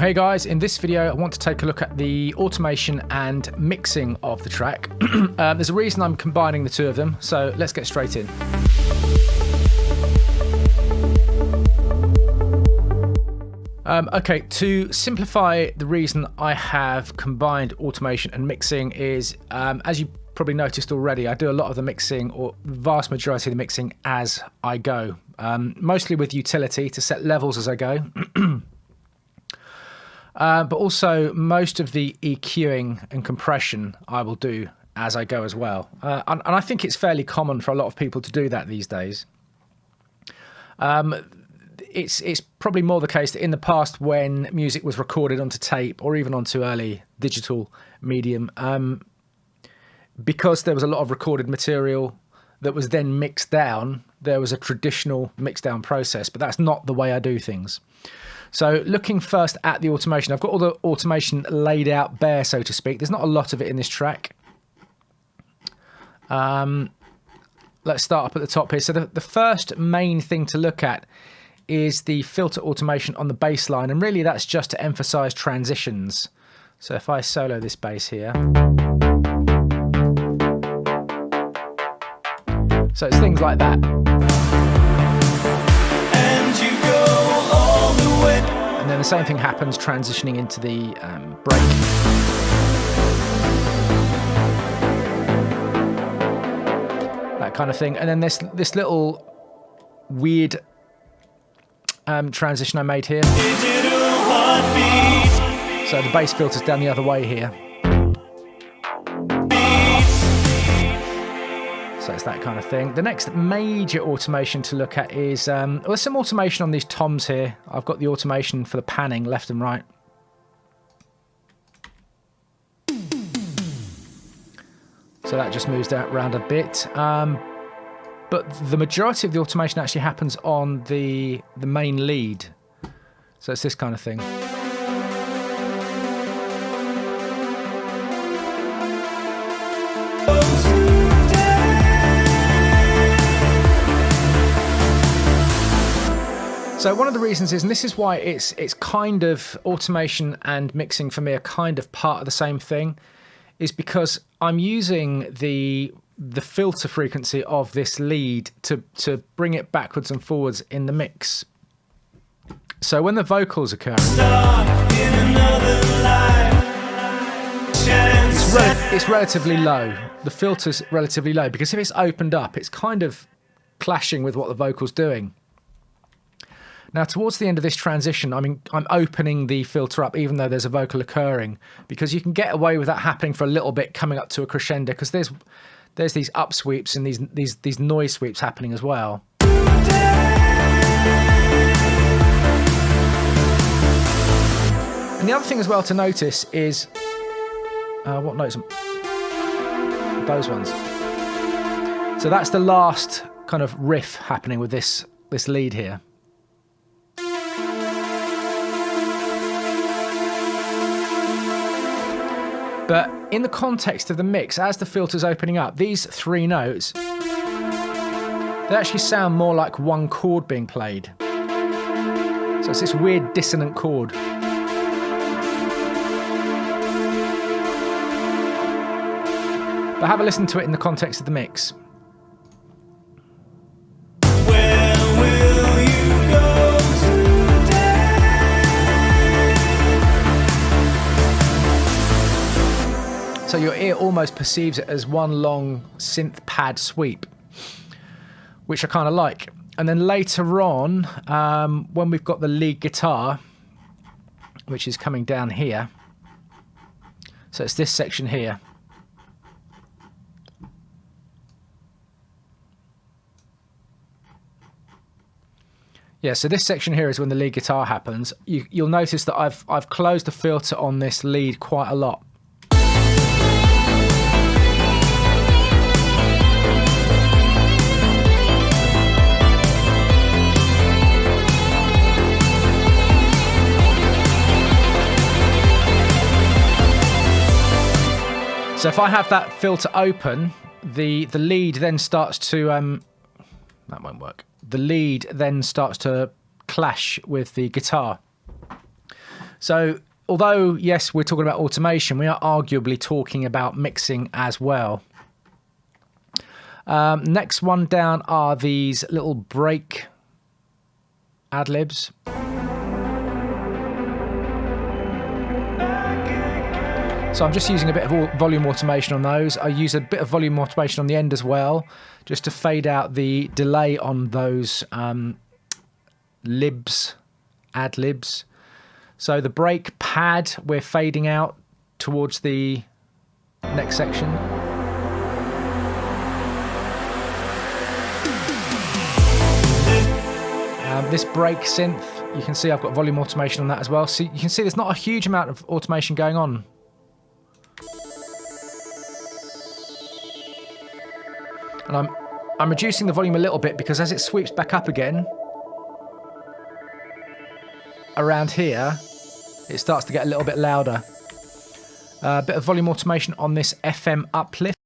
Hey guys, in this video I want to take a look at the automation and mixing of the track. There's a reason I'm combining the two of them, so let's get straight in. Okay, to simplify, the reason I have combined automation and mixing is, as you probably noticed already, I do a lot of the mixing, or the vast majority of the mixing, as I go. Mostly with utility to set levels as I go. But also most of the EQing and compression I will do as I go as well. And I think it's fairly common for a lot of people to do that these days. It's probably more the case that in the past, when music was recorded onto tape or even onto early digital medium, because there was a lot of recorded material that was then mixed down, there was a traditional mix down process, but that's not the way I do things. So looking first at the automation, I've got all the automation laid out bare, so to speak. There's not a lot of it in this track. Let's start up at the top here. So the first main thing to look at is the filter automation on the bass line, and really that's just to emphasize transitions. So if I solo this bass here, so it's things like that. And then the same thing happens transitioning into the break. That kind of thing. And then this little weird transition I made here. So the bass filter's down the other way here. So it's that kind of thing. The next major automation to look at is, well, there's some automation on these toms here. I've got the automation for the panning left and right. So that just moves that around a bit. But the majority of the automation actually happens on the main lead. So it's this kind of thing. So one of the reasons is, and this is why it's kind of automation and mixing for me are kind of part of the same thing, is because I'm using the filter frequency of this lead to bring it backwards and forwards in the mix. So when the vocals occur, it's relatively low. The filter's relatively low, because if it's opened up, it's kind of clashing with what the vocal's doing. Now, towards the end of this transition, I'm opening the filter up, even though there's a vocal occurring, because you can get away with that happening for a little bit coming up to a crescendo, because there's these up sweeps and these noise sweeps happening as well. And the other thing as well to notice is what notes? Those ones. So that's the last kind of riff happening with this lead here. But in the context of the mix, as the filter's opening up, these three notes, they actually sound more like one chord being played. So it's this weird dissonant chord. But have a listen to it in the context of the mix. So your ear almost perceives it as one long synth pad sweep, which I kind of like. And then later on, when we've got the lead guitar, which is coming down here, so it's this section here. Yeah, so this section here is when the lead guitar happens. You'll notice that I've closed the filter on this lead quite a lot. So if I have that filter open, the lead then starts to that won't work. The lead then starts to clash with the guitar. So although, yes, we're talking about automation, we are arguably talking about mixing as well. Next one down are these little break ad-libs. So I'm just using a bit of volume automation on those. I use a bit of volume automation on the end as well, just to fade out the delay on those libs, ad-libs. So the break pad, we're fading out towards the next section. This break synth, you can see I've got volume automation on that as well. So you can see there's not a huge amount of automation going on. And I'm reducing the volume a little bit because as it sweeps back up again, around here, it starts to get a little bit louder. A bit of volume automation on this FM uplift.